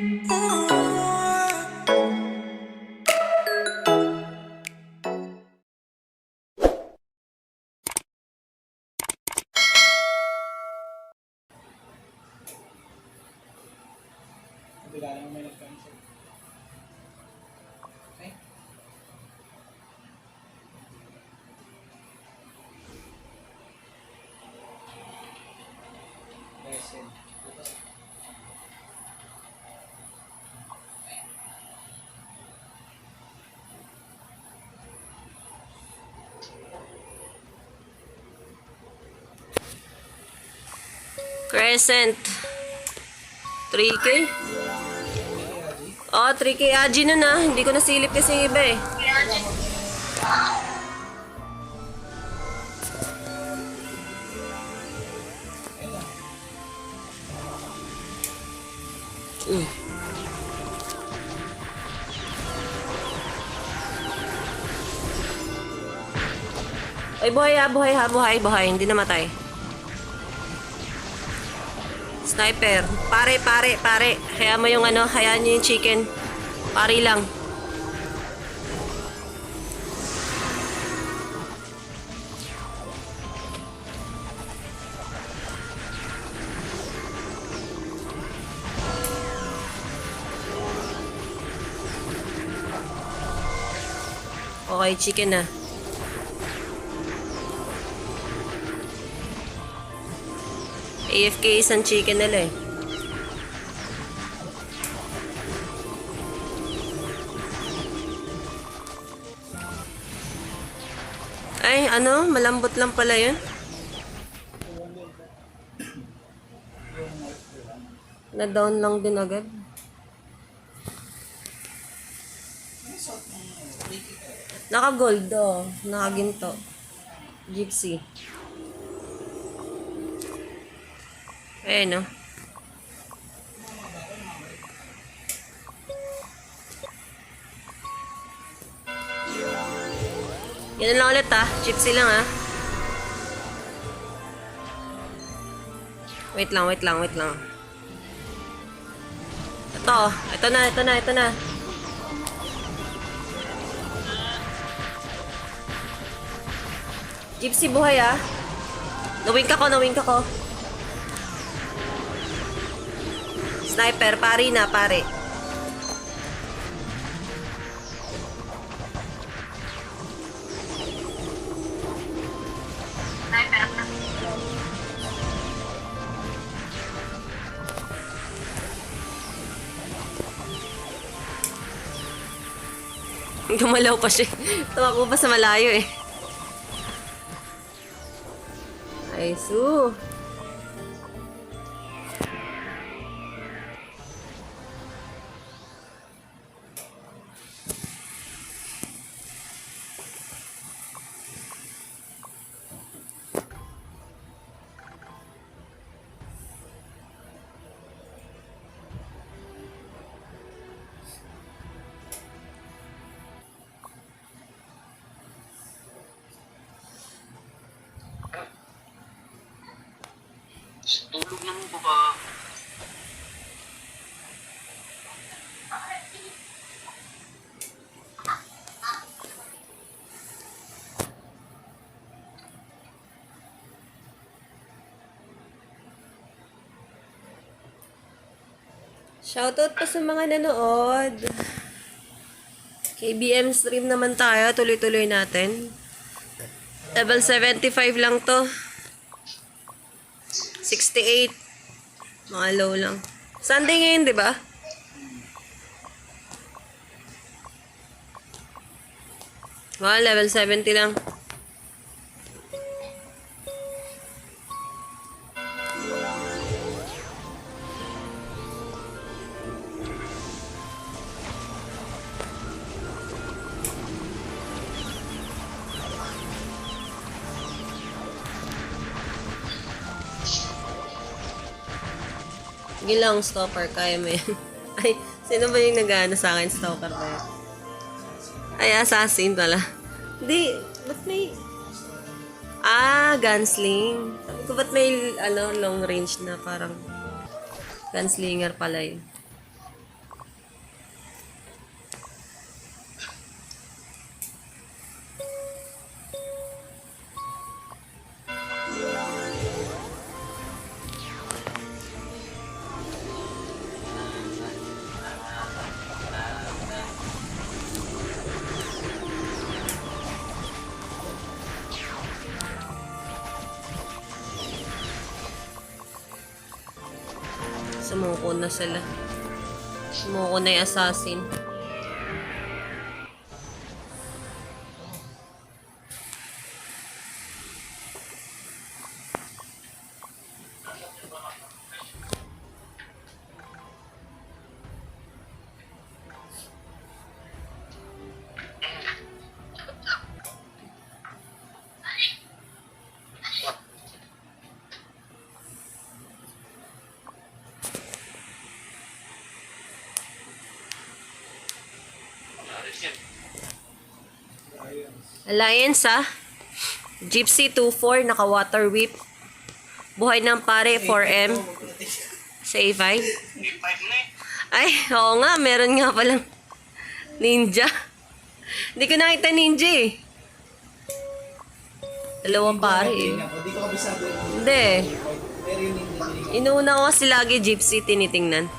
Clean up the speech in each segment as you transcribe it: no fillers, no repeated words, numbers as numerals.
Bigla lang may nag-cancel. Okay? Present. Crescent. 3K? Oh, 3K Aji nun ah. Hindi ko nasilip kasi yung iba eh. Ay, buhay ha, buhay ha, buhay. Hindi namatay. Sniper. Pare. Kaya mo yung ano, hayaan nyo yung chicken. Pari lang. Okay, chicken na. AFK isang chicken nila eh. Ay, ano? Malambot lang pala yun. Na-down lang din agad. Naka-gold oh. Naka-ginto. Gypsy. Ayan, no? Yan lang ulit, ah. Gypsy lang, ah. Wait lang. Ito na. Gypsy, buhay, ah. Nawing ka ko. Sniper, pare. Gumalaw pa siya. Tumakbo pa sa malayo eh. Ay, su. Tulog na mo ba? Shoutout pa sa mga nanood. KBM stream naman tayo. Tuloy-tuloy natin. Level 75 lang to. 68. Mga low lang. Sunday ngayon, di ba? Level 70 lang. Sige lang, stalker. Kaya mo yan. Ay, sino ba yung nag-ano sa akin? Stalker ba yan? Ay, assassin pala. Hindi, ba't may... gunsling. Sabi ko, ba't may long range na parang gunslinger pala yun? Sumuko na sila. Sumuko na yung assassin. Alliance Gypsy 2-4, naka-water whip. Buhay ng pare, 4M. Sa A5. A5 na eh. Ay, oo nga, meron nga palang ninja. Hindi ko nakita ninja eh. Dalawang pare eh. Hindi ko kabisado yun. Hindi. Pero yun hindi. Inuuna ko kasi lagi Gypsy tinitingnan.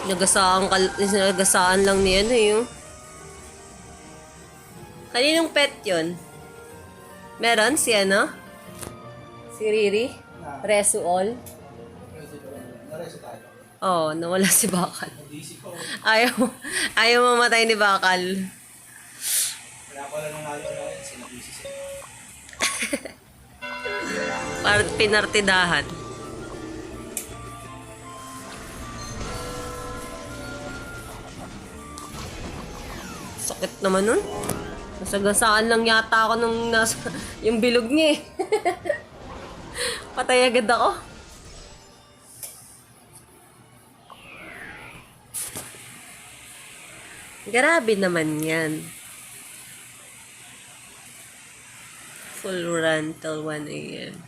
Nagasaan lang niya yung. Kaninong pet yun? Meron si ano? Si Riri? Resu all? Nareso tayo. Oo, nawala si Bakal. Nag-isip ko. Ayaw mamatay ni Bakal. Wala pala nung halo na yun. Sinabisi siya. Parang pinartidahan. Sakit naman nun. Nasagasaan lang yata ako nung nasa yung bilog niya eh. Patay agad ako. Grabe naman yan. Full run till 1 a.m.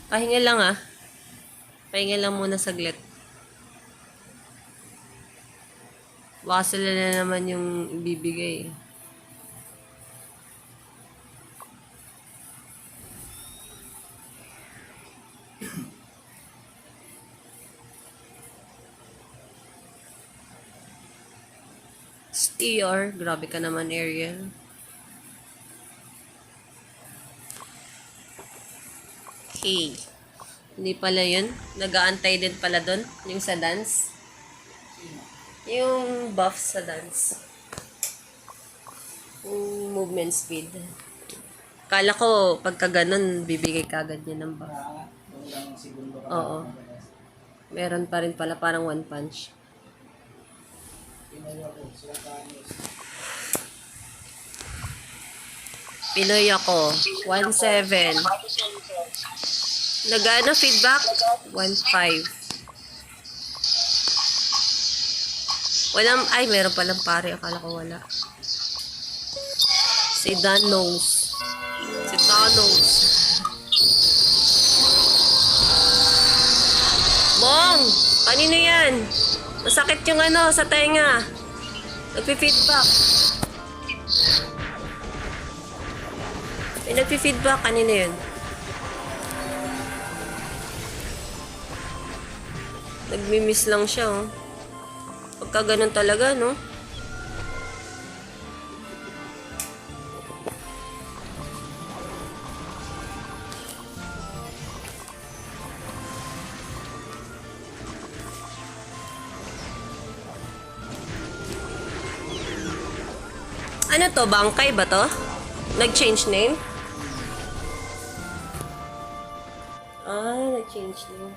Pahinga lang Pahinga lang muna saglit. Baka sila na naman yung ibibigay. STR, grabe ka naman, Ariel. Okay. Hindi pala yun. Nag-aantay din pala doon. Yung sa dance. Yung buff sa dance. Yung movement speed. Kala ko, pagka ganun, bibigay kagad niya ng buff. Walang segundo ka. Oo. Meron pa rin pala, parang one punch. Pinoy ako. Sila kanis. Pinoy ako. 1-7. Nagano feedback? 1-5. Walang, ay, meron palang pare. Akala ko wala. Si Danos. Si Thanos. Bong! Kanino yan? Masakit yung ano, sa tenga. Nagpi-feedback. May nagpi-feedback. Kanino yun? Nagmi-miss lang siya, oh. Pagka ganun talaga, no? Ano to? Bangkay ba to? Nag-change name? Ah, nag-change name.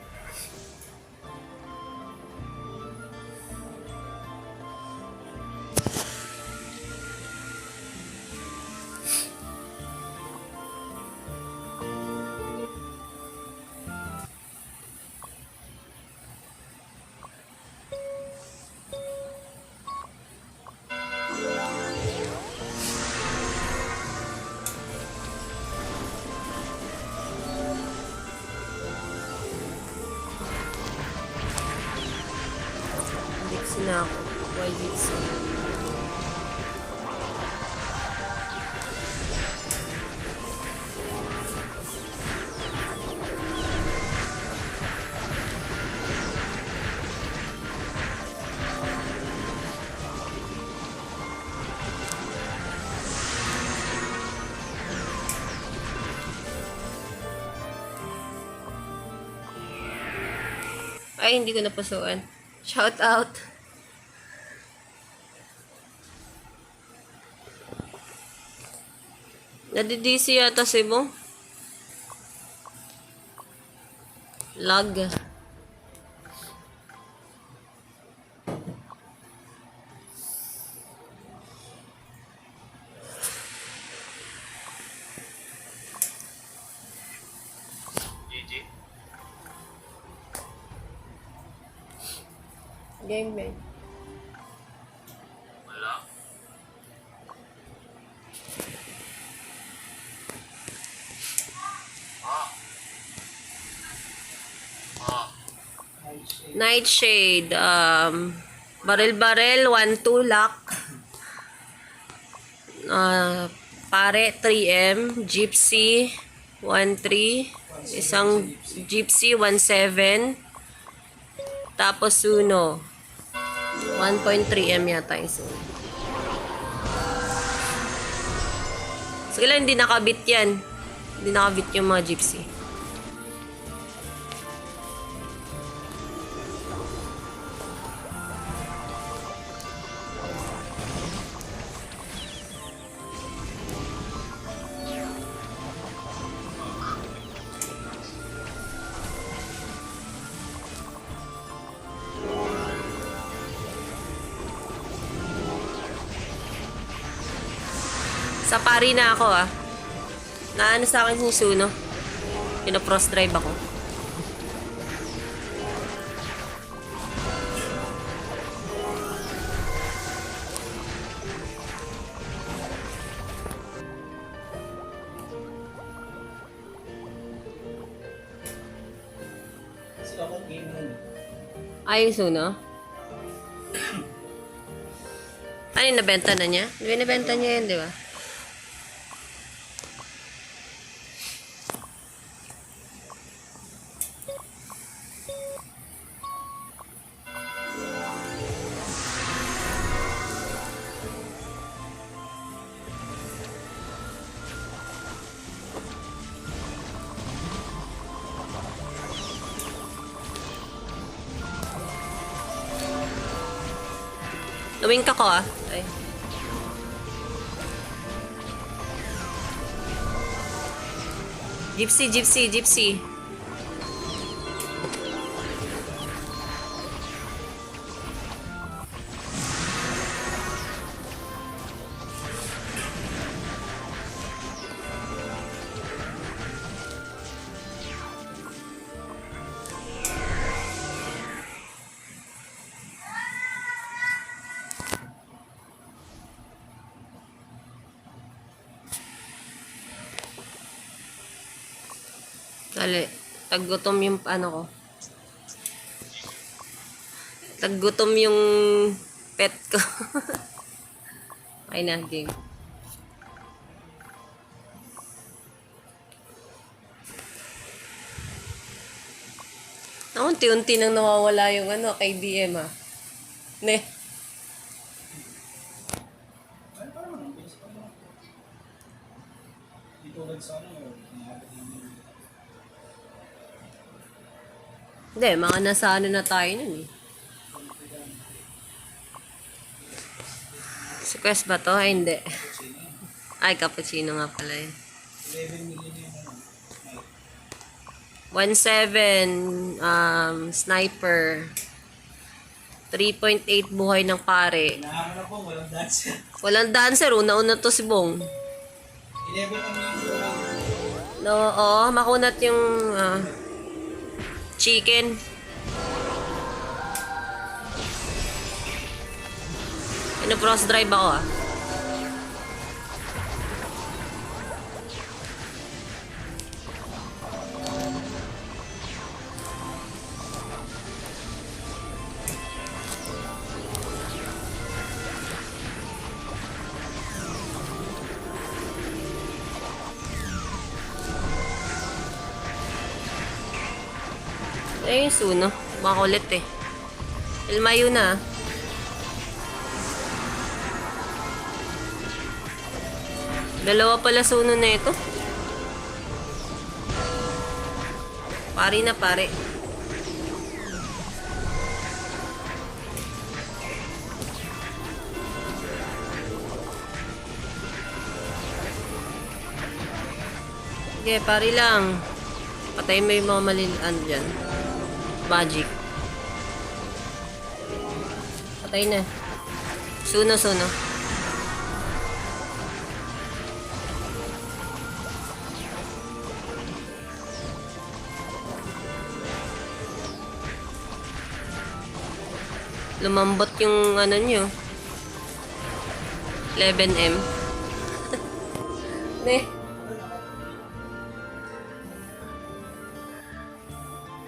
Dixie na ako. Why Dixie? Ay, hindi ko napasuan. Shout out. Nadidisi yata si Bong. Lag. GG. Game, man. Wala. Ah. Ah. Nightshade. Baril-baril, 1-2 lock. Pare, 3M. Gypsy, 1-3. Isang Gypsy, 1-7. Tapos Suno. 1.3M yata yung Suno. Sige lang, hindi nakabit yan. Hindi nakabit yung mga Gypsy. Sa pari na ako Naano sa akin si Suno. Pino-cross drive ako. Kasi ako game nun. Ay, yung Suno? Ano yung nabenta na niya? Nabenta niya yun, di ba? Nawing ka ko Ay. Gypsy, gypsy, gypsy. Dali, taggutom yung ano ko. Taggutom yung pet ko. Ay na, game. Unti-unti nang nawawala yung ano kay DM Ne. Ano pa naman? Ang bilis pa naman. Di tulad sa ano, umabot namin. Hindi, mga nasa ano na tayo nun Si Quest ba to? Ay, hindi. Ay, cappuccino nga pala yun. 11 million yun. 1.7 sniper. 3.8 buhay ng pare. Hinahanap na po, walang dancer. Walang dancer. Una-una to si Bong. 11 ang million. No, oo, makunat yung chicken. Cross drive ako Eh, yung Suno. Makulit Ilmayo na Dalawa pala Suno na ito. Pari na pare. Sige, pari lang. Patayin mo yung mga malilian dyan. Magic. Patay na. Suno. Lumambot yung ano nyo. 11M. Ne.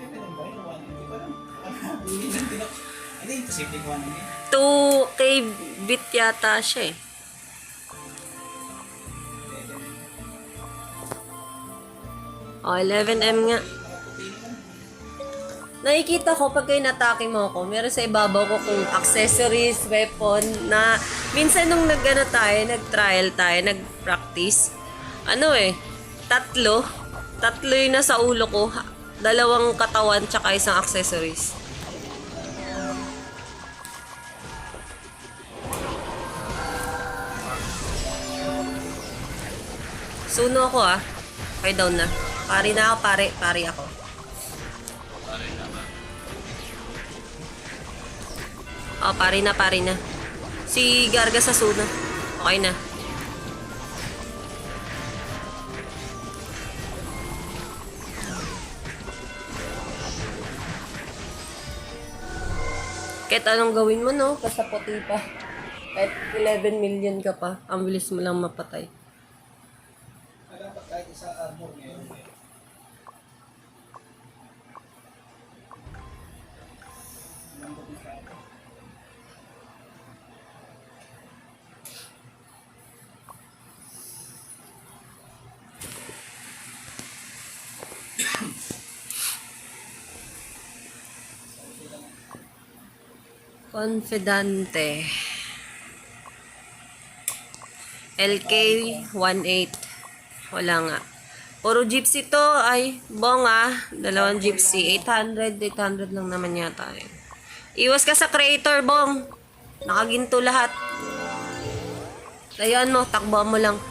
Ganun ba yun? 1, hindi ko alam. Hindi lang tinok. Hindi, imposible ko 1 yun. 2K bit yata siya eh. Oh, 11M nga. Nakikita ko pag kayo natake mo ako, meron sa ibabaw ko kung accessories, weapon, na minsan nung nag-trial tayo, nag-practice, tatlo yung nasa ulo ko, 2 katawan, tsaka isang accessories. Suno ako Okay, down na. Pari na ako, pari ako. Oh, pari na. Si Garga sa Suna. Okay na. Kahit anong gawin mo, no? Basta puti pa. Kahit 11 million ka pa, ang bilis mo lang mapatay. Dapat kahit isa armor ngayon. Confidante. LK18. Wala nga. Puro gypsy to. Ay, bong 2 gypsy. 800 lang naman yata eh. Iwas ka sa creator, bong. Nakaginto lahat. Layuan mo, takbuhan mo lang.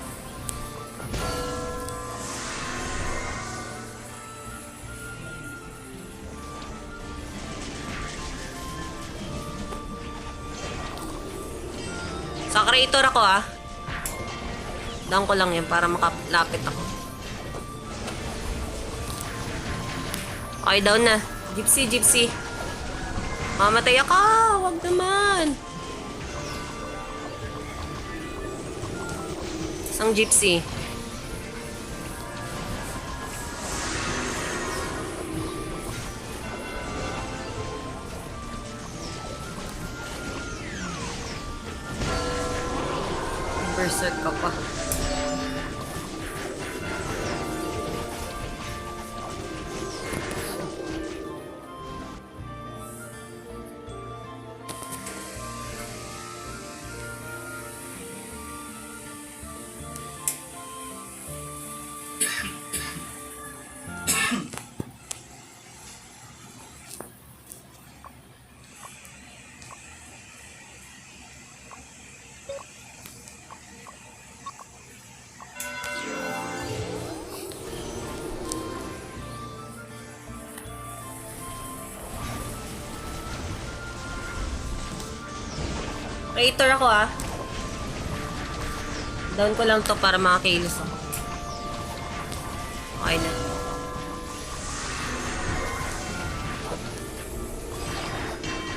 Sa creator ako down ko lang yan para makalapit ako. Okay, down na. Gypsy. Mamatay ako! Wag naman! Isang gypsy. Berserk ka pa. Creator ako Down ko lang to para makakilos ako. Okay na.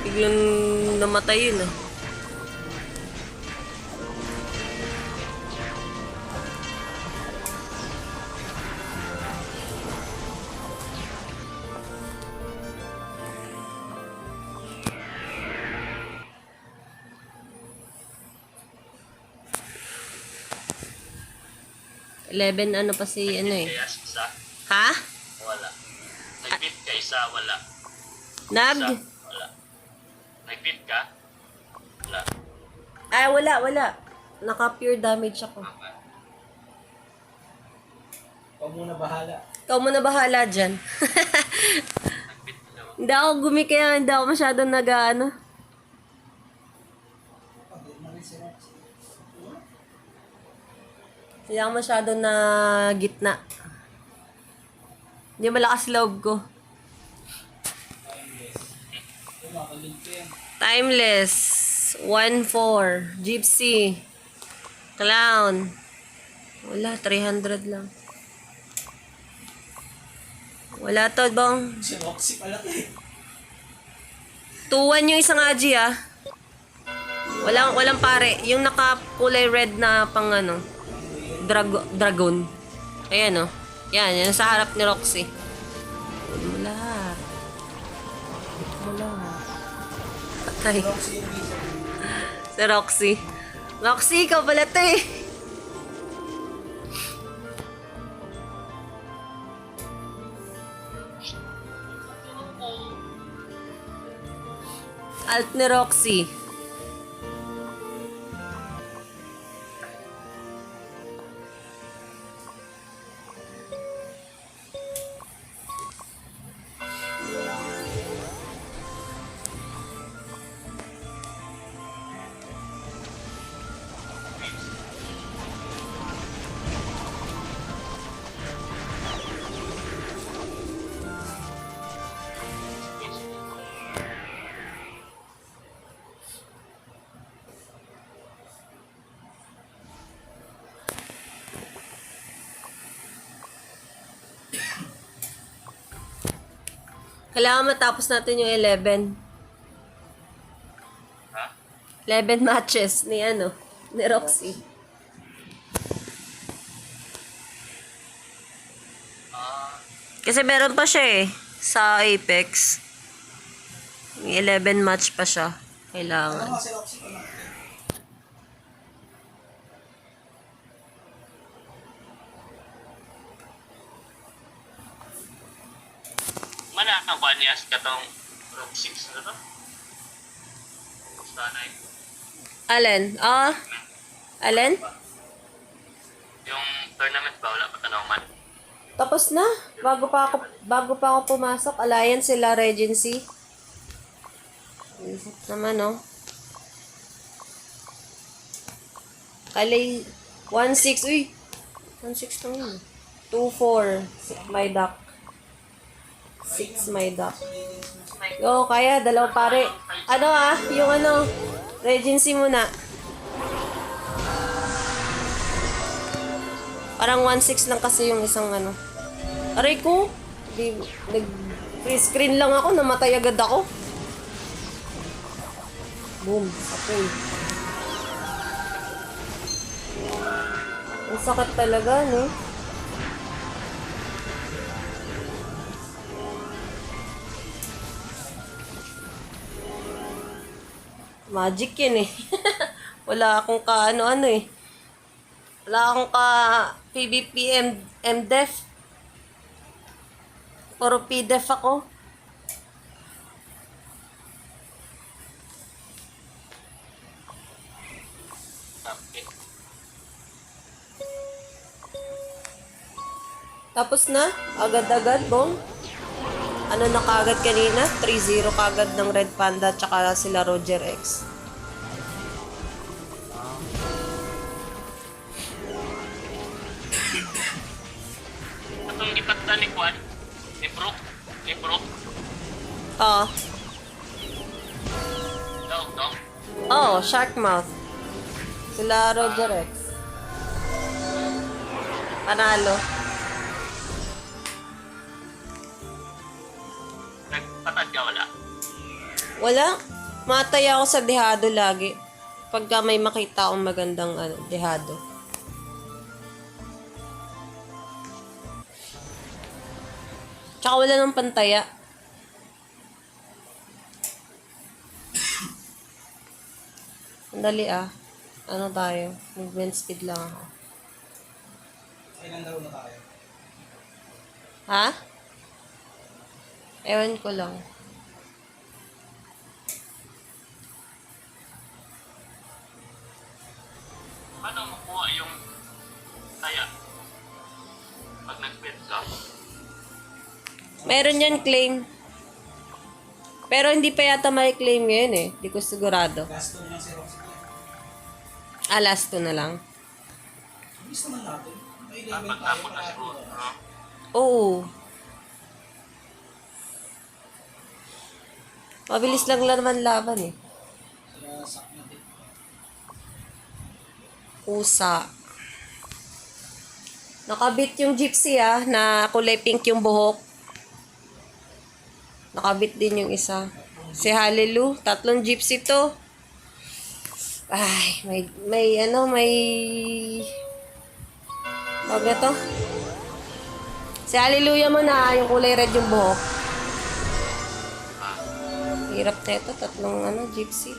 Biglang namatay yun Eleven pa si Kaya isa, Ha? wala. Nag-fit ka, isa, wala. Nag? Isa, wala. Nag-fit ka? Wala. Ay, wala. Naka-pure damage ako. Ikaw muna bahala. Ikaw muna bahala dyan. Nag-fit ka naman. Hindi ako kaya hindi ako masyadong Hindi ako masyadong na gitna. Hindi malakas loob ko. Timeless. Ito, makalig ko yan. Timeless. 1-4. Gypsy. Clown. Wala, 300 lang. Wala to, bong. Si Roxy pala to eh. 2-1 yung isang Aji, ah. Walang pare. Yung naka-kulay red na pang ano, dragon. Ayan, oh. Yan sa harap ni Roxy. Wala. Patay. Roxy yung isa. Si Roxy. Roxy, ikaw pala to eh. Alt ni Roxy. Kailangan matapos natin yung 11. Ha? 11 matches ni ni Roxy. Kasi meron pa siya eh, sa Apex. May 11 match pa siya. Ano Kailangan. nga si Roxy pala? Mana ang kanyas katong Rock 6 na to? Sanay. Alin? Alin? Yung tournament ba? Wala pa tanaw man. Tapos na. Bago pa ako pumasok, Alliance sila Regency. Isip naman, no? Kalay 1-6. Uy! 1-6 to yun. 2-4. My duck. 6 my duck. Yo, kaya. Dalawa pare. Yung Regency muna. Parang 1-6 lang kasi yung isang Aray ko. Free screen lang ako. Namatay agad ako. Boom. Okay. Ang sakit talaga, no? Magic yan eh. Wala akong eh. Wala akong PvP MDef. Puro PDef ako. Okay. Tapos na? Agad-agad, bong? Ano na kagad kanina? 3-0 kagad ng Red Panda tsaka sila Roger X. Atong ipagta ni Kwan, ni Brook, Oo. daw. Oh, Sharkmouth. Sila Roger X. Panalo. Nagpatad ka wala. Wala. Mataya ako sa dehado lagi. Pagka may makita akong magandang dehado. Tsaka wala ng pantaya. Sandali Ano tayo? Movement speed lang ako. Ilan daw na tayo? Ha? Ewan ko lang. Paano makuha yung taya? Pag nag-bet ka? Meron yan claim. Pero hindi pa yata may claim ngayon eh. Di ko sigurado. Last two lang si Roxy. Last 2 na lang. Bilis naman natin. May 11 Dapat tayo tapos na siguro. parati. No? Oo. Mabilis lang naman laban eh. Sila sak na din. Pusa. Nakabit yung gypsy na kulay pink yung buhok. Nakabit din yung isa. Si Hallelu, 3 gypsy to. Ay, may tawag na to? Si Hallelujah mo na, yung kulay red yung buhok. Hirap na ito, 3 gypsy.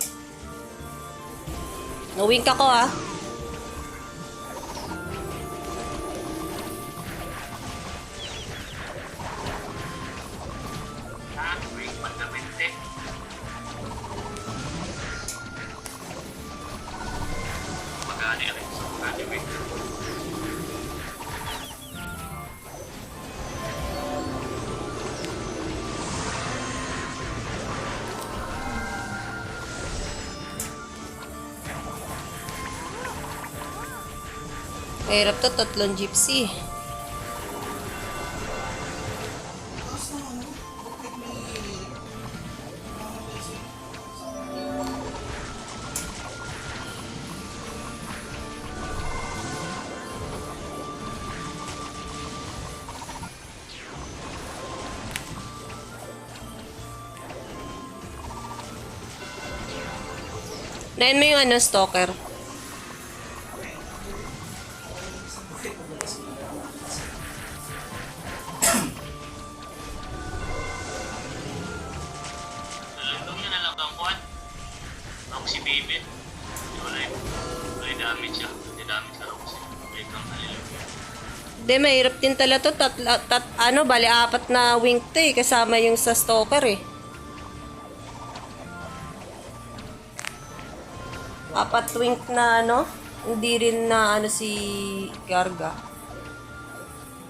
Nawink ako Wing Fundamente. Magani rin sa magani wing. Mahirap to, 3 gypsy. Tapos na ano, bakit may Nain mo yung stalker. Lulutong niya na lang ang kuhan. Ako si Baby. Wala damage siya. Hindi damage sa Roxy. Wala kang hallelujah. Hindi, mahirap din talaga to. Bali 4 na wing to eh. Kasama yung sa stalker eh. 4 wing na hindi rin na si Garga.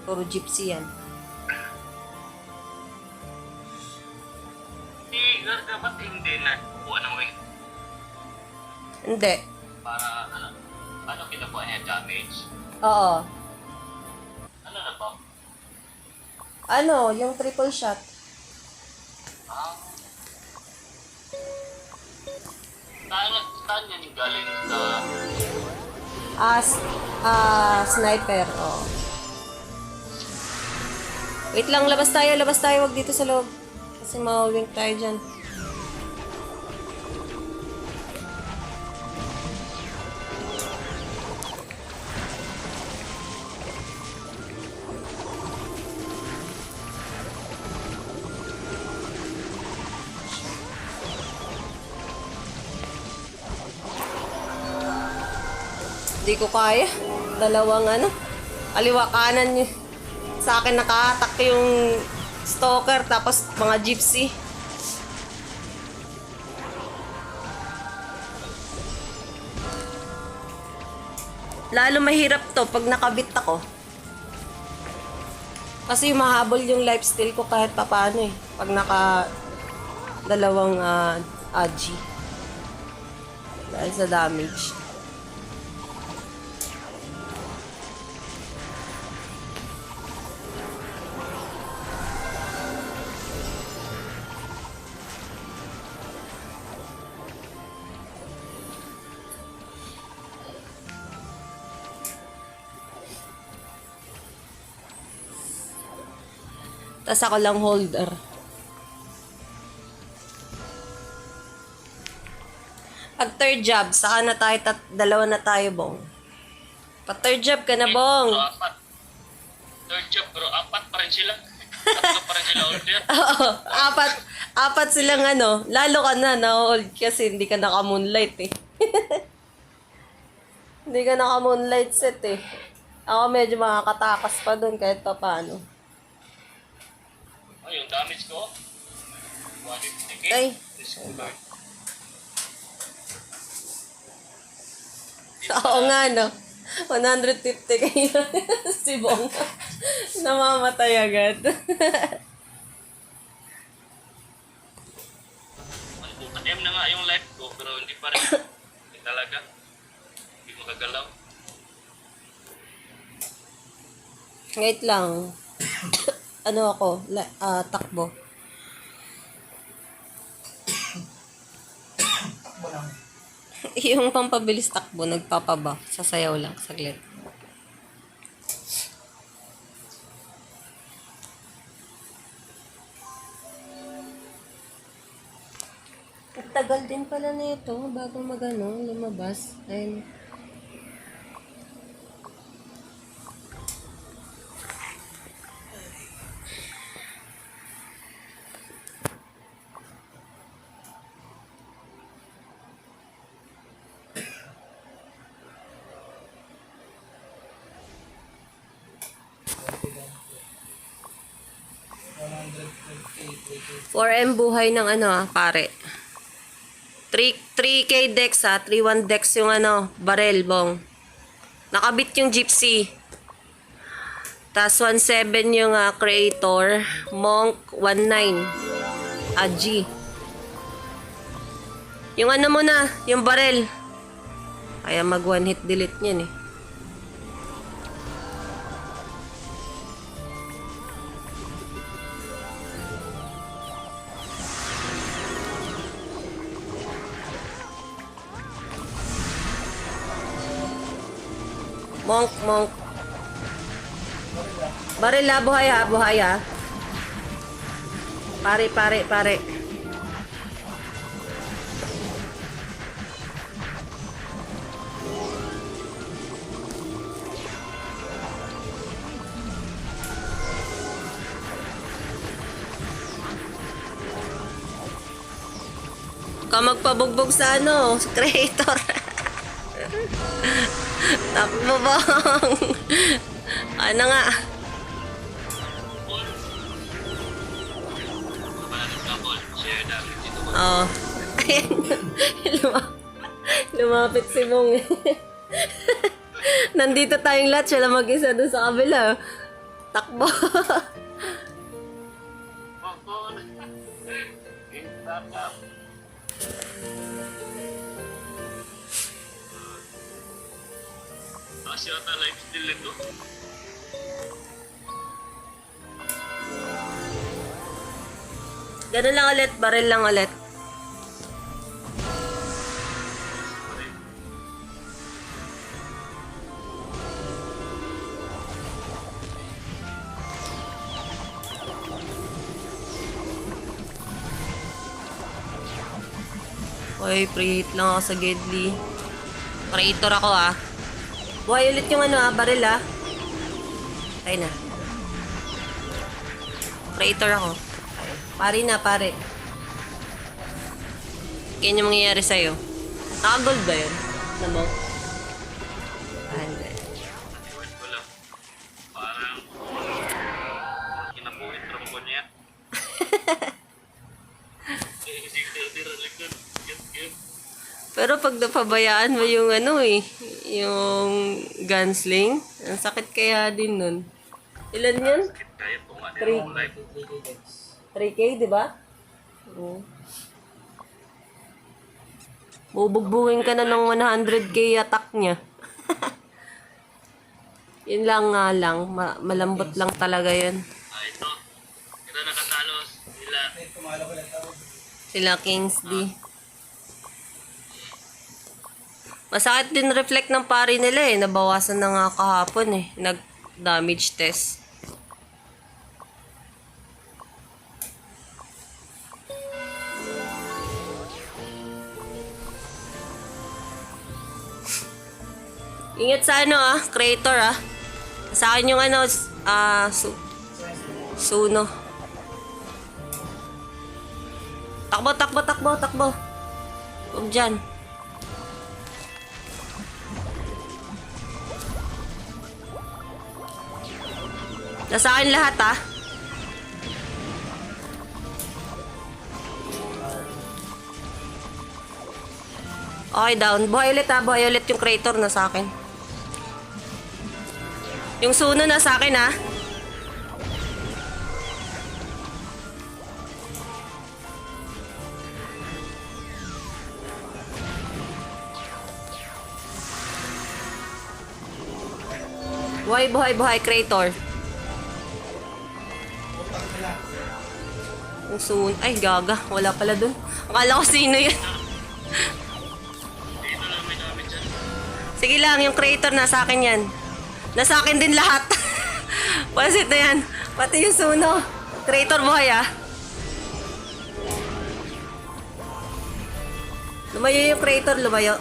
Puro gypsy yan. Si Garga ba't hindi na kuha ng wing? Hindi. Para ano kinakuha niya damage? Oo. Ano na ba? Yung triple shot. Saan yan yung galing sa... Sniper. Oo. Wait lang, labas tayo. Wag dito sa loob. Kasi ma-wink tayo dyan. Hindi ko kaya. 2 kaliwa kanan niya. Sa akin naka-attack yung stalker tapos mga gypsy. Lalo mahirap to pag nakabit ako. Kasi mahabol yung lifesteal ko kahit papaano eh. Pag naka 2 agi. Dahil sa damage. Tapos ako lang holder. Pag third job, saka na tayo, 2 na tayo, Bong. Pag third job ka na, Bong. Bro, 4. Third job bro, 4 pa rin sila. 3 pa rin sila order. Oo, 4 silang lalo ka na-hold kasi hindi ka naka-moonlight eh. Hindi ka naka-moonlight set eh. Ako medyo makakatakas pa dun kahit pa paano. Yung damage ko. 150k. Ay. Oo nga, 150 kayo si Bong. Namamatay agad. M na nga yung life ko, pero hindi pa rin. Hindi talaga. Hindi makagalaw. Wait lang. Takbo. Yung pampabilis takbo, nagpapaba. Sasayaw lang, saglit. Ang tagal din pala nito bago magano lumabas. Ayun. For M buhay ng pare. 3K dex 3-1 dex yung barrel, bong. Nakabit yung gypsy. Tas 1.7 yung creator. Monk 1.9. G. Yung mo na, yung barrel. Kaya mag one hit delete niyan eh. Monk. Baril buhay ha. Pare. Ka magpabugbog sa sa creator. Takbo bang. Ano nga? Oo. Ayan. Lumapit si Bong. Nandito tayong lahat. Siya lang mag-isa doon sa kabila. Takbo. Kasi ata life steal nito. Ganun lang ulit. Baril lang ulit. Oy, preheat lang ako sa Gedli. Creator ako Buhay ulit yung baril Ay na. Creator ako. Pare na, pare. Kaya yung mangyayari sa'yo. Naka-gold ba yun? Namo? Hindi. Wala. Parang kinabuhin trombon niya. Pero pag napabayaan mo yung yung gunsling, ang sakit kaya din nun. Ilan yun? Kaya kung ano 3. yung life. 3K, di ba? Oo. Bubugbugin ka na ng 100K attack niya. Yun lang nga lang. Malambot lang talaga yun. Ito. Ito nakatalo sila. Sila Kings D. Masakit din reflect ng pari nila Nabawasan na nga kahapon Nag-damage test. Ingat sa creator Sa akin yung Suno. Takbo. Huwag dyan. Nasa akin lahat Okay, down. Buhay ulit yung creator na sa akin. Yung suno na sa akin Buhay, creator. Yung suno. Ay, gaga. Wala pala dun. Akala ko sino yan. Sige lang, yung creator nasa akin yan. Nasa akin din lahat. Pasit na yan. Pati yung suno. Creator buhay ah. Lumayo yung creator, lumayo.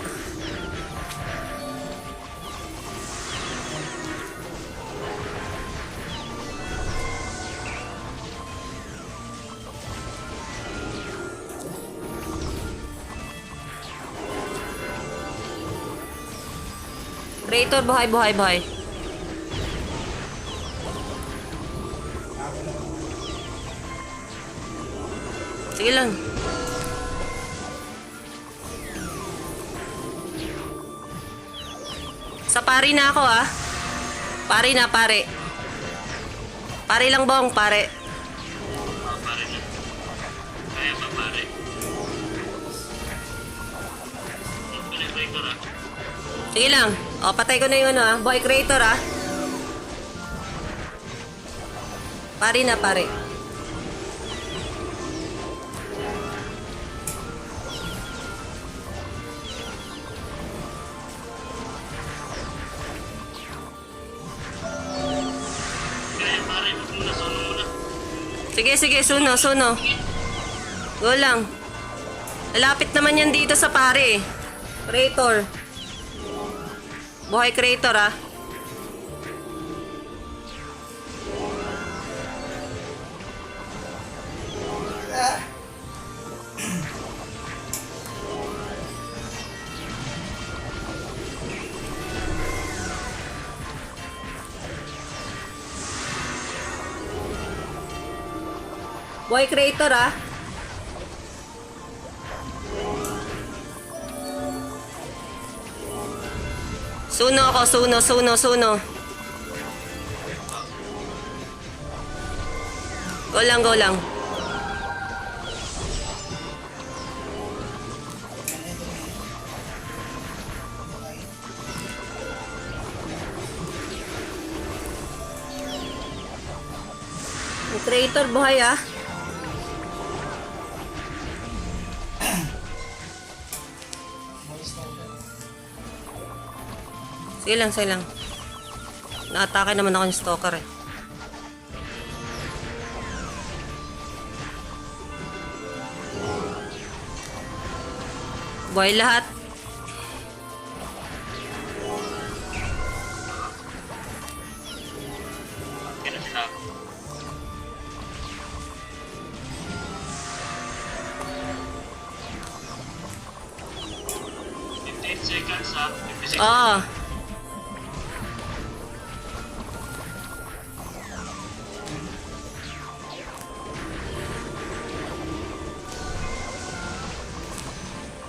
Creator, buhay, buhay, buhay. Sige lang. Sa pari na ako ah. Pari na, pare. Pari lang bong, pare. Pare na. Kaya pa pare. Creator ah. Sige lang. O, patay ko na yung ano ah. Boy creator ah. Pari na, pare. Kaya pare, muna, solo muna. Sige, sige, suno, suno. Go lang. Lalapit naman yan dito sa pare. Creator. Buhay creator ah. Buhay creator ah. Suno ako, suno, suno, suno. Go lang, go lang. Yung creator buhay ah. Sige lang, sige lang. Naatake naman ako ng stalker eh. Buhay lahat. Kaya sila. Seconds ah. 50 seconds. Oo.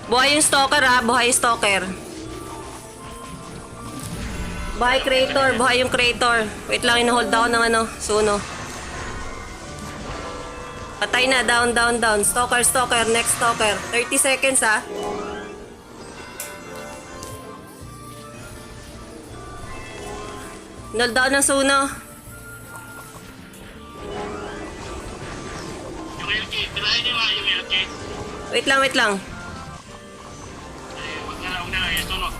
Buhay yung stalker ah, buhay yung stalker. Buhay creator, buhay yung creator. Wait lang, ina-hold ako ng ano, suno. Patay na, down, down, down. Stalker, stalker, next stalker. 30 seconds ah. Hold down ng suno. Yung LK, tirahin nyo nga yung LK. Wait lang, wait lang. Huwag na lang, yung sunog.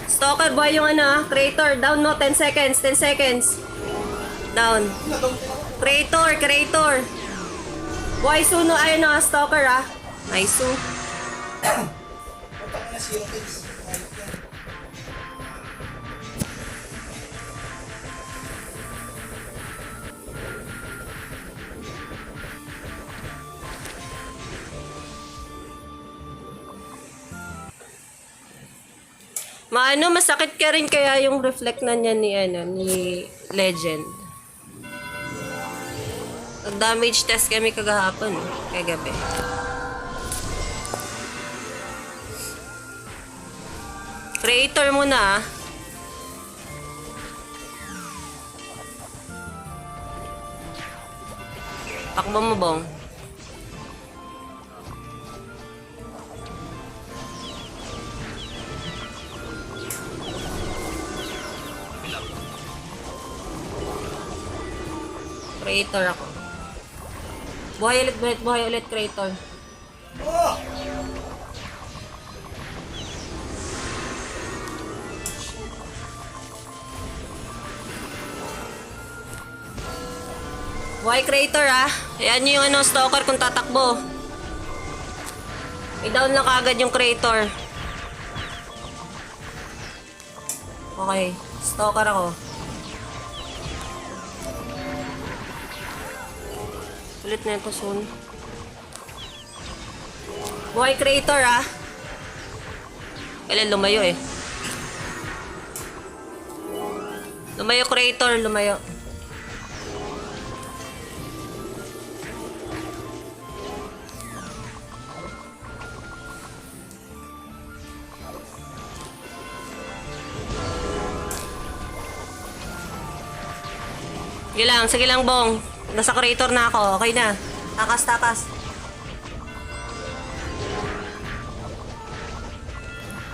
Stalker, buhay yung ano ah, creator. Down no, 10 seconds, 10 seconds. Down. Creator, creator. Buhay suno, ayun ah, stalker ah. Nice su. Patak na 0 kills. Ayos yan. Maano, masakit ka rin kaya yung reflect na niya ni, ano, ni Legend. Nag-damage test kami kagahapon, kagabi. Creator muna ah. Takbo mo bong. Creator ako. Buhay ulit, buhay ulit, creator. Oh! Buhay creator ah. Ayan yung ano, stalker kung tatakbo. I-down lang kaagad yung creator. Okay, stalker ako. Ulit na ito soon. Buhay creator ah. Kailan lumayo eh. Lumayo creator, lumayo. Sige lang, Bong. Nasa creator na ako. Okay na. Takas, takas.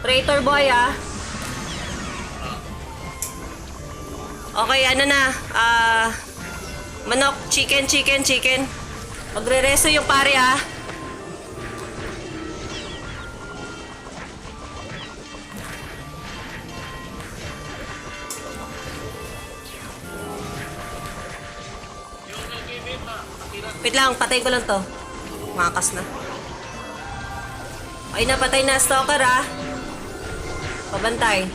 Creator boy, ah. Okay, ano na. Manok, chicken. Magre-reso yung pare, ah. Wait lang, patay ko lang to. Makas na. Ay, napatay na stalker ah. Pabantay.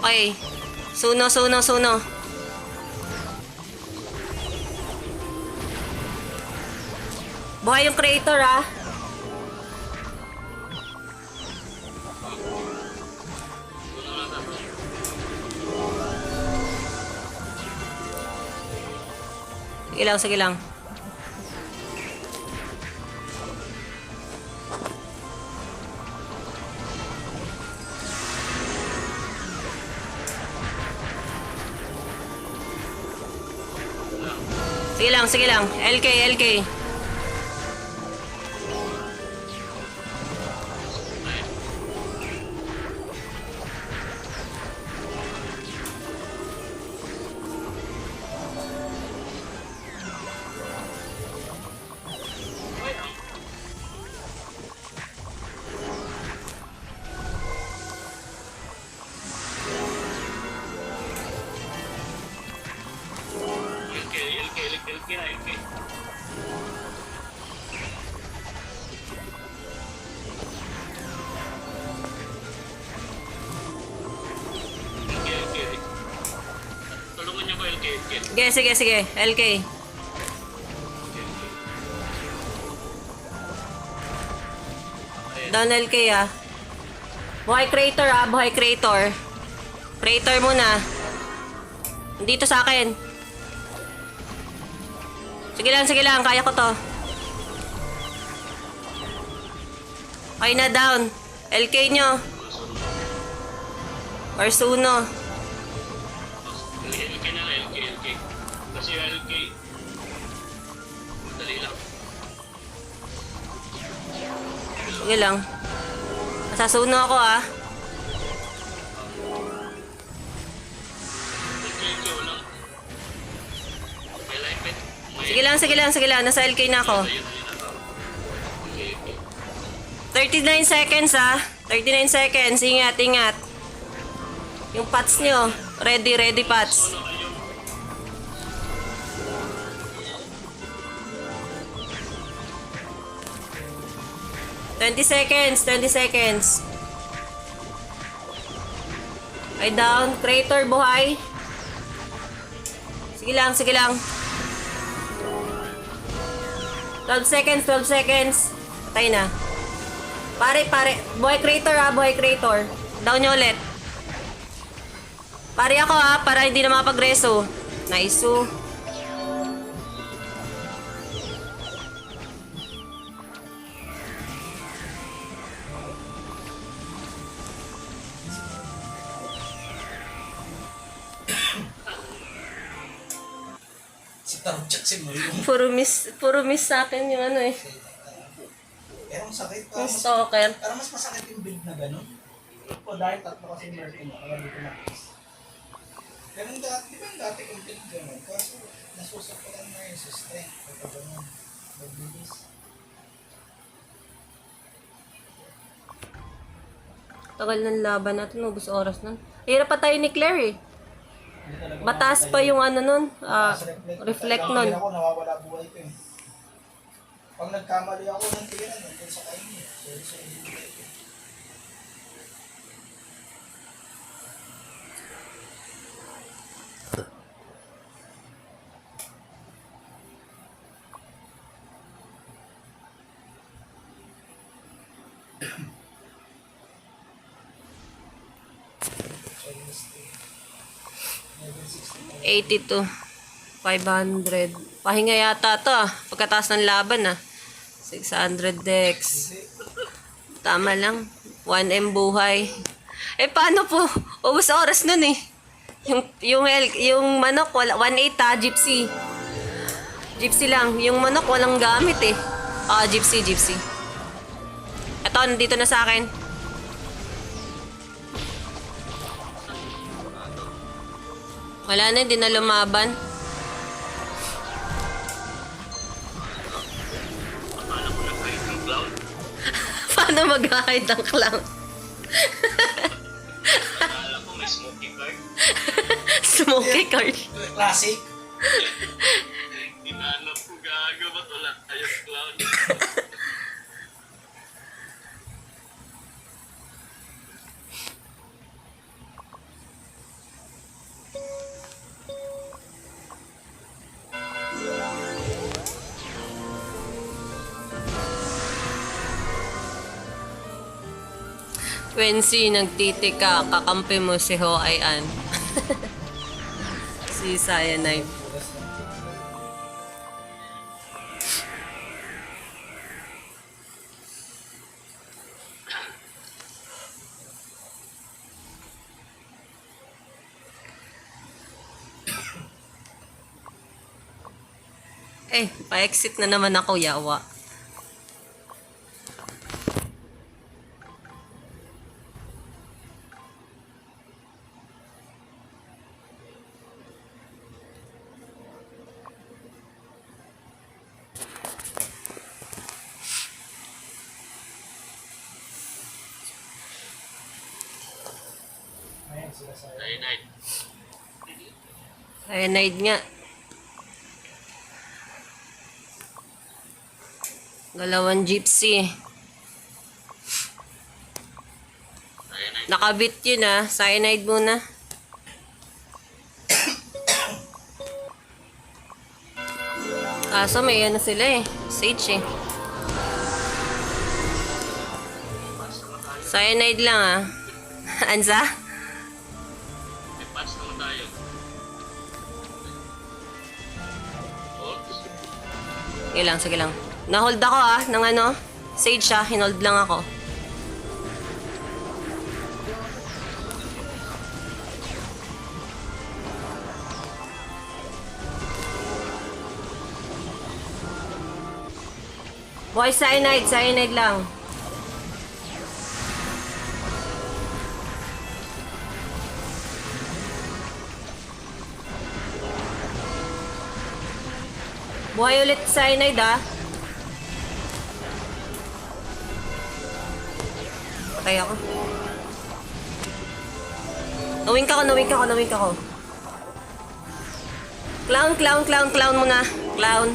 Okay. Suno. Buhay yung creator ah. Sige lang. Sige lang. LK. LK na, LK. LK. Tulungan niyo ko, LK. Sige. LK. Down LK ah. Buhay creator ah. Creator muna. Dito sa akin. Sige lang. Kaya ko to. Okay na, down. LK nyo. Or Suno. LK na lang, LK. Kasi LK. Dali lang. Sige lang. Masasuno ako ah. LK, walang. May life it. Sige lang. Nasa LK na ako. 39 seconds ah. 39 seconds. Ingat. Yung pots nyo. Ready pots. Twenty seconds. Ay, down. Creator, buhay. Sige lang. 12 seconds. Patay na. Pare. Buhay creator ah. Down nyo ulit. Pare ako ah. Para hindi na makapag-reso. Nice. Puro miss sa akin yung ano eh. Pero ang sakit pa. Yung stalker. Pero mas masakit yung build na gano'n. O dahil tatlo kasi yung Merkin mo, kaya dito na. Pero di ba yung dati kong build gano'n? Kaso nasusapalan na yun sa strength. Kapag gano'n, magbilis. Tagal ng laban natin, ubus oras na. Hirap pa tayo ni Claire eh. Hindi talaga Mataas pa makakatayo. yung ano nun, Tapos reflect Pag nun. ako, nawawala buhay ko eh. Pag nagkamali ako ng tira, nandun sa kain eh. Sorry, buhay ko. Level 60. 82. 500. Pahinga yata to ah. Pagkataas ng laban ah. 600 dex. Tama lang. 1M buhay. Eh paano po? Ubus oras nun eh. Yung manok, wala, 1.8 ah, gypsy. Gypsy lang. Yung manok, walang gamit eh. Ah, gypsy. Ito, nandito na sa akin. Wala na, hindi na lumaban. Akala ko nag-hide ng cloud. Paano mag-hide ang clown? Akala ko may smoky card. Smoky card. Classic. Hinanap ko gago. Ba't wala kayong cloud? Wensi, nagtitika. Kakampi mo si Ho Ai An. Si Cyanide. Eh, pa-exit na naman ako, yawa. Ayan sila sa Cyanide. Cyanide nga. Galawang gypsy. Cyanide. Nakabit yun ah. Cyanide muna. Kaso may ano sila eh. Sage eh. Cyanide lang ah. Anza? May patch naman tayo. Oops. Sige lang. Nahold ako ah. Ng ano. Sage siya. Hinold lang ako. Boy, cyanide. Cyanide lang. Buhay ulit cyanide ah. Patay ako. Nawing ka ko. Clown muna. Clown.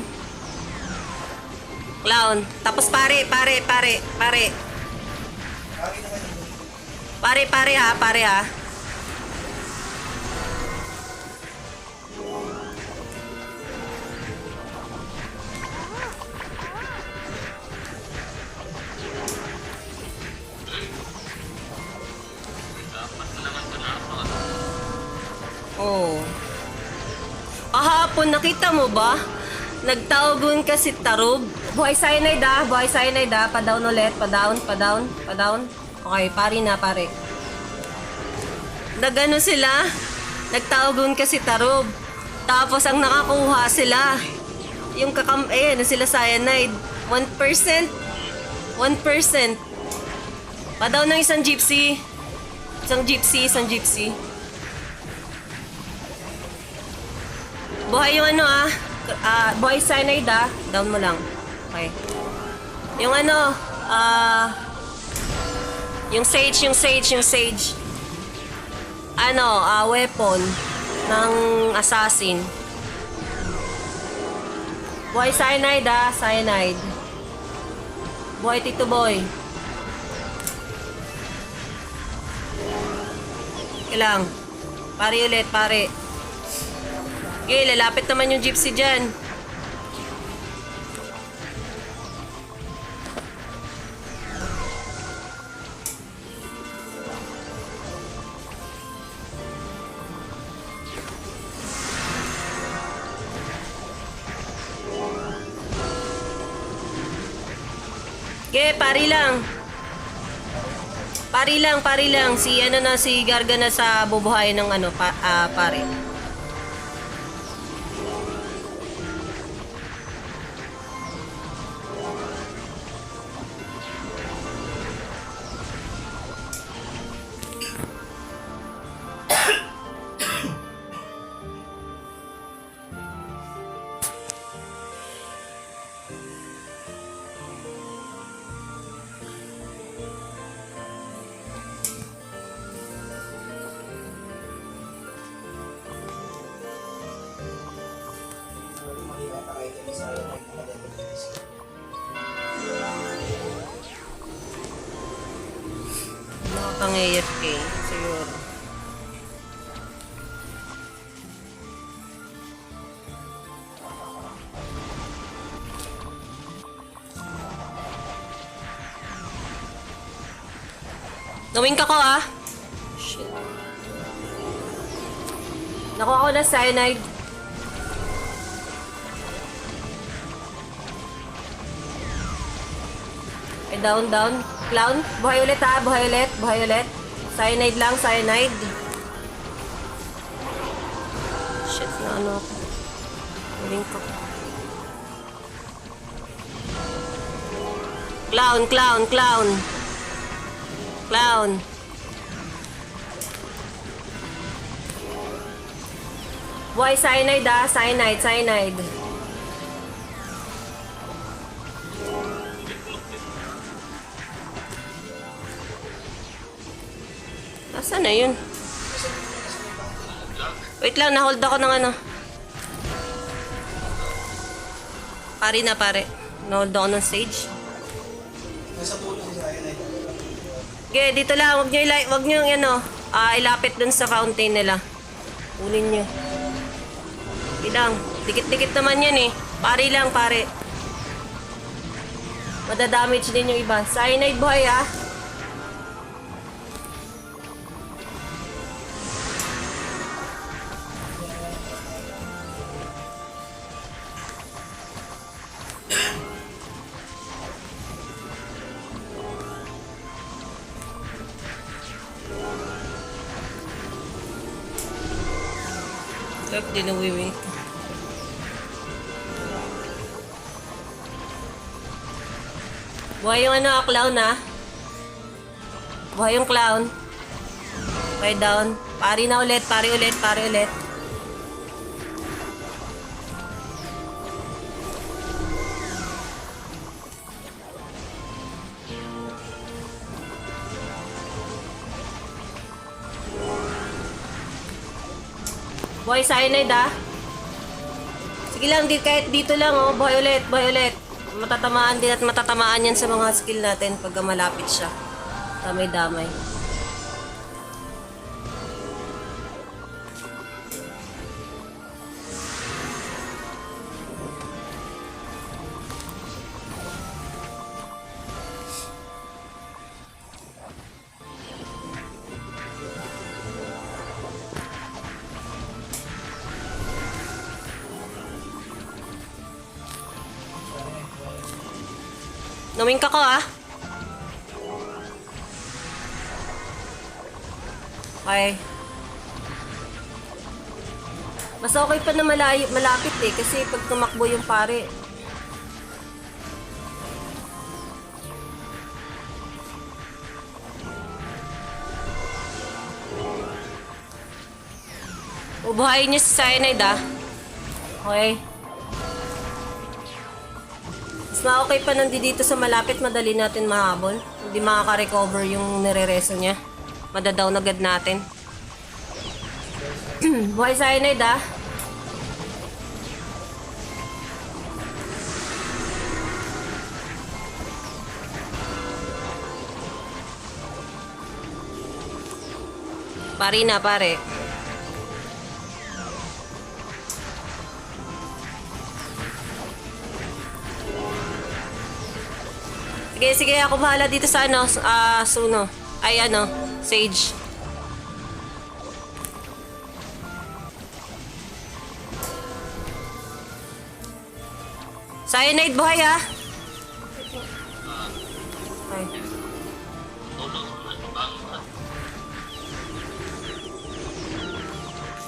Tapos pare. Pare ha. Dapat na naman ito na ako. Oh. Kahapon, nakita mo ba? Nagtawagon ka si Tarub. Buhay cyanide ah. Pa-down ulit. Pa-down. Okay, pare. Nagano sila? Nagtawagon ka si Tarub. Tapos ang nakakuha sila. Yung ano sila cyanide. 1%. Pa-down ng isang gypsy. Isang gypsy. Buhay yung ano ah. Buhay cyanide ah. Down mo lang. Okay. Yung ano, yung sage. Ano, weapon. ng assassin. Buhay cyanide ah, cyanide. Buhay Tito Boy. Kailang. Pare ulit, pare. Okay, lalapit naman yung gypsy dyan. Okay, pari lang. Pari lang. Si ano na, si Garga na sa bubuhayin ng ano, pare. Mahirap na kahit yung isa yung magdadagdag. Nakapang-AFK, siguro. Nawink ako ah. Shit. Nakuha ko na cyanide. Okay, down. Clown, buhay ulit ha, buhay ulit. Cyanide lang, cyanide. Shit, na ano ako. Nawink ako. Clown. Buhay cyanide ah, cyanide. Nasaan na yun? Wait lang, na-hold ako ng ano. Pare. Na-hold ako ng stage. Nasa pulo si Cyanide. Okay, dito lang. Wag nyo yung ano, ilapit dun sa fountain nila. Kunin nyo. Bilang. Dikit-dikit naman yan eh. Pare. Madadamage din yung iba. Cyanide buhay ah. Look, dinuwiwi. Buhay yung ano, clown ah. Buhay yung clown. Okay, down. Pare ulit. Buhay cyanide ah. Sige lang, kahit dito lang oh. Buhay ulit. Matatamaan din at matatamaan yan sa mga skill natin pag malapit siya. Damay. Nawink ako ah. Okay. Mas okay pa na malapit eh. Kasi pag tumakbo yung pare. Ubuhayin niyo si cyanide ah. Okay. Mas okay pa nandito sa malapit, madali natin mahabol. Hindi makaka-recover yung nire-reso niya. Madadown agad natin. Buhay cyanide ah. Pari na, pare. Sige, sige, ako bahala dito sa ano, Suno. Ay, ano, Sage. Cyanide, buhay ah. Ay.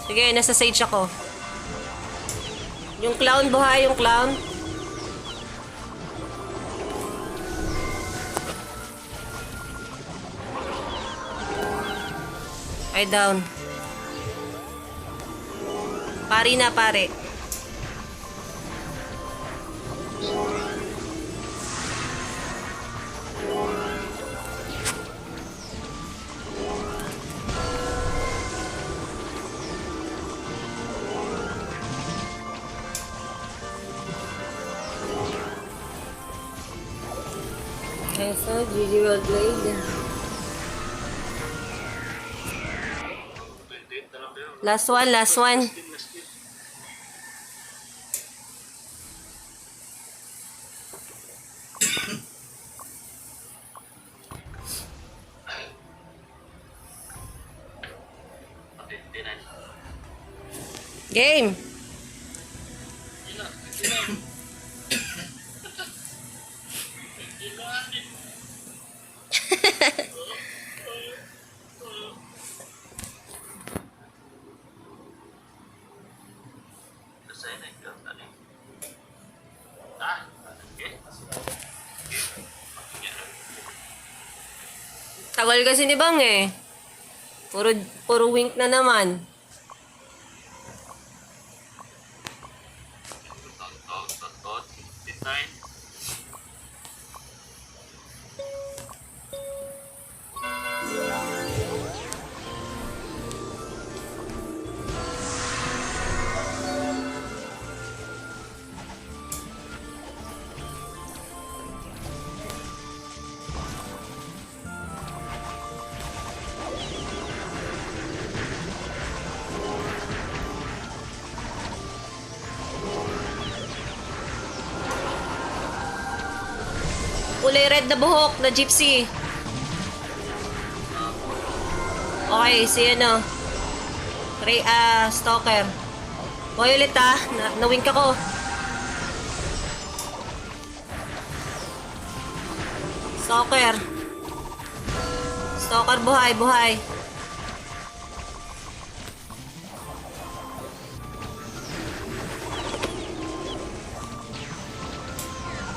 Sige, nasa Sage ako. Yung clown, buhay, yung clown. Ay, down. Pari na, pare. Okay, so GG well played. Last one, last one. Game. Tagal kasi ni Bang eh. Puro wink na naman. Kulay red na buhok na gypsy. Okay, si ano. Stalker. Hoy ulit ah. Na-wink ako. Stalker. Stalker, buhay, buhay.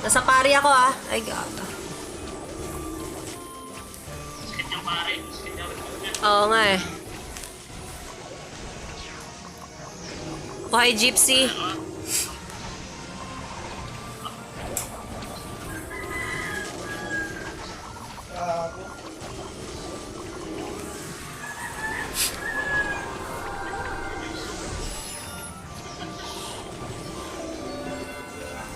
Nasa pari ako ah. Ay, gata. Sakit yung pare. Sakit yung Oo nga eh. Buhay gypsy.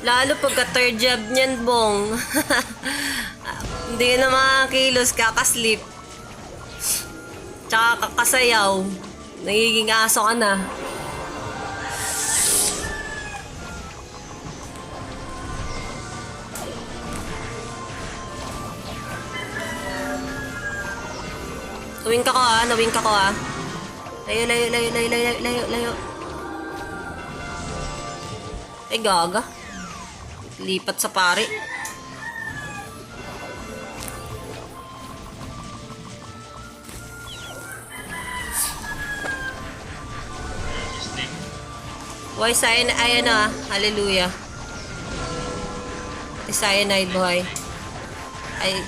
Lalo pagka third job niyan, Bong. Hindi na makakilos, kakaslip. Tsaka kakasayaw. Nagiging aso ka na. Nawing ka ko ah, nawing ka ko ah. Layo, layo, layo, layo, layo, layo, layo. Ay, gaga. Lipat sa pare. Why cyanide? Ay, ano ah. Hallelujah. Cyanide, boy. Ay,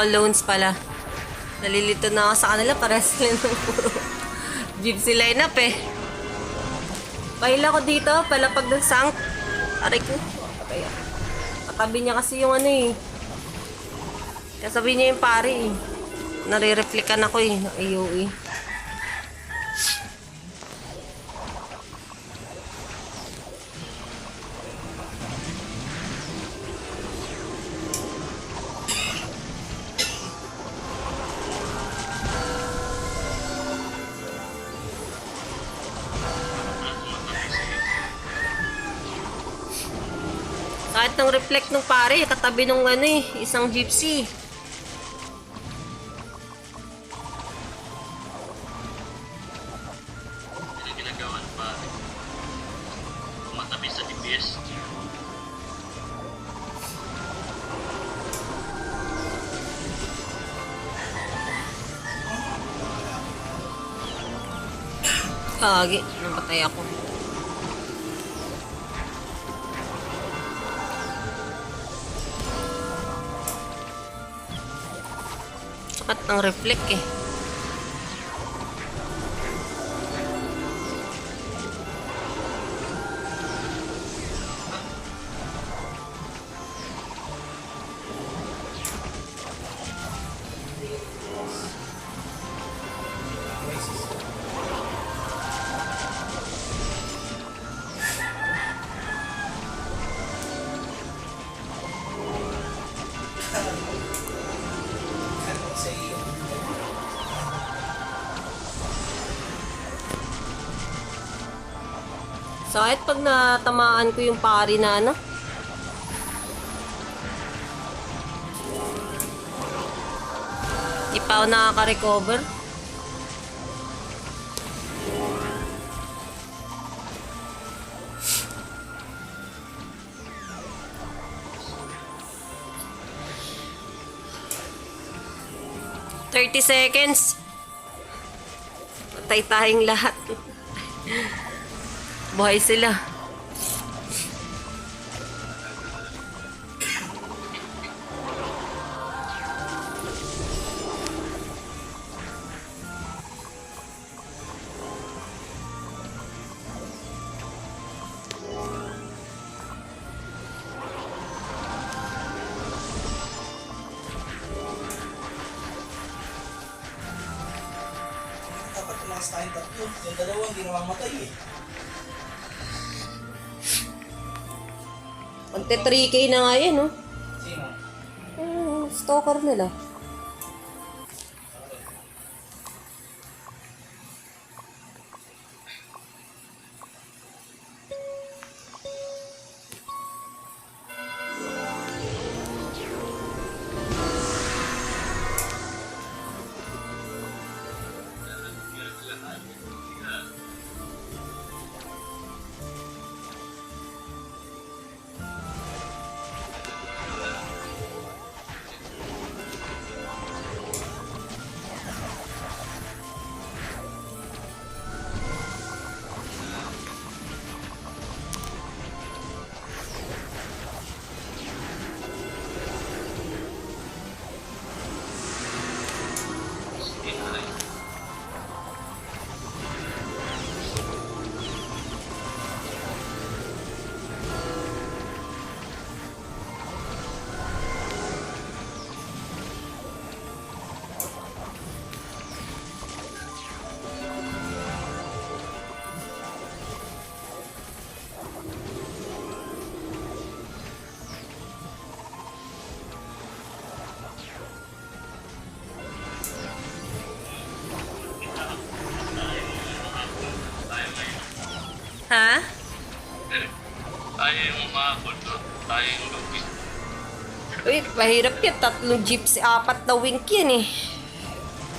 clones pala. Nalilito na ako sa kanila. Pares sila ng puro gypsy lineup eh. Pahila ko dito. Palapag ng sank. Aray ko. Kaya, katabi niya kasi yung ano eh. Kasabi niya yung pare eh. Nare-reflectan ako eh. Ng AOE. Sakit ng reflect nung pare, katabi nung ano eh, isang gypsy. Ano yung ginagawa ng pare? Matabi sa DPS. Kagi, namatay ako. Sakit ng reflect eh. Ano sa iyo? Sakit pag natamaan ko yung pari na ano. Di pa ako nakaka-recover. "30 seconds. Patay tayong lahat. Buhay sila. Dapat tumakas tayong tatlo. Yung dalawa hindi namamatay eh. Magte 3K na nga yan, no? Sino? Stalker nila. Ha? Tayo yung umabot, no? Tayo yung lugi. Uy, mahirap yan. 3 gypsy, 4 na wink yan eh.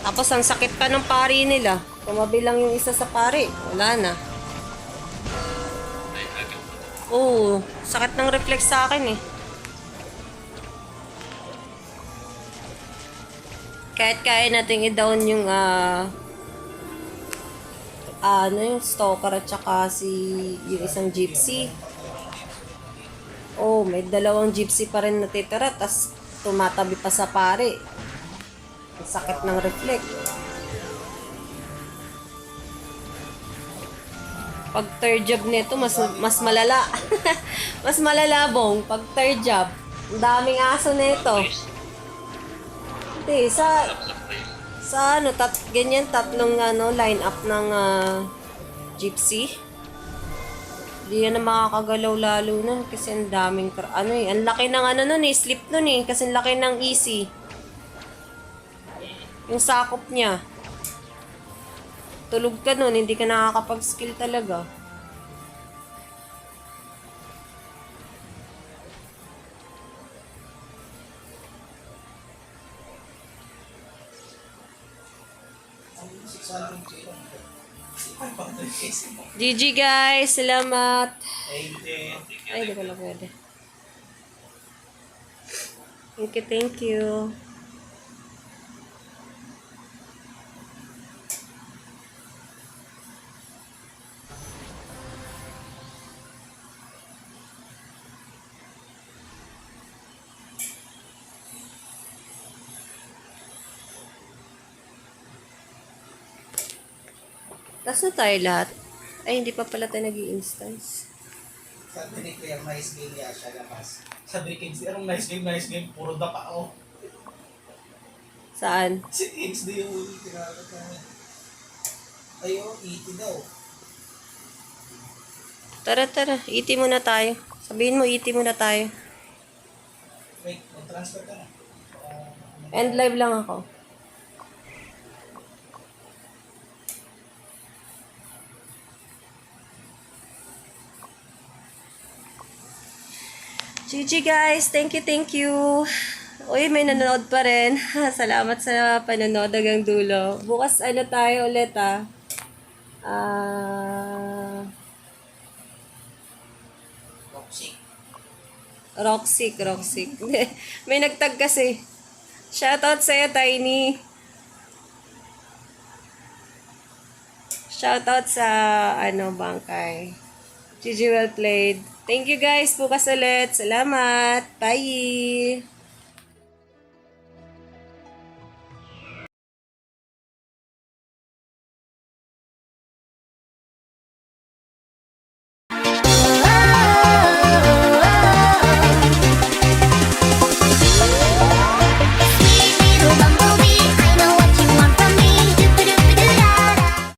Tapos ang sakit pa ng pari nila. Tumabi lang yung isa sa pari. Wala na. Tayo agad. Oo, sakit ng reflex sa akin eh. Kahit kaya natin i-down yung ano yung stalker at saka yung isang gypsy. Oh, may 2 gypsy pa rin natitira, tas tumatabi pa sa pare. Ang sakit ng reflect. Pag third job nito, mas malala. Mas malala, Bong. Pag third job, ang daming aso nito. Hindi, sa ano, ganyan, 3 line up ng gypsy. Hindi yan na makakagalaw lalo nun kasi ang daming, ang laki ng nun slip nun kasi ang laki ng easy. Yung sakop niya. Tulog ka nun, hindi ka nakakapag-skill talaga. Chase mo. GG guys, salamat. Thank you. Ay, di ko na pwede. Thank you, thank you. Tapos na tayo lahat. Ay, hindi pa pala tayo nag-i-instance. Sabi ni Claire, nice game niya siya labas. Sabi ni Kings, anong nice game, puro dapa ako. Saan? Si Kings di yung tinakat namin. Ayo, iti daw. Tara, tara. Iti muna tayo. Sabihin mo, iti muna tayo. Wait, mag-transfer ka na. End live lang ako. GG guys. Thank you, thank you. Uy, may nanonood pa rin. Salamat sa panonood hanggang dulo. Bukas ano tayo ulit Toxic. Roxic. May nagtag kasi. Shoutout sa'yo, Tiny. Shoutout sa, Bangkay. GG well played. Thank you guys. Bukas ulit. Salamat. Bye.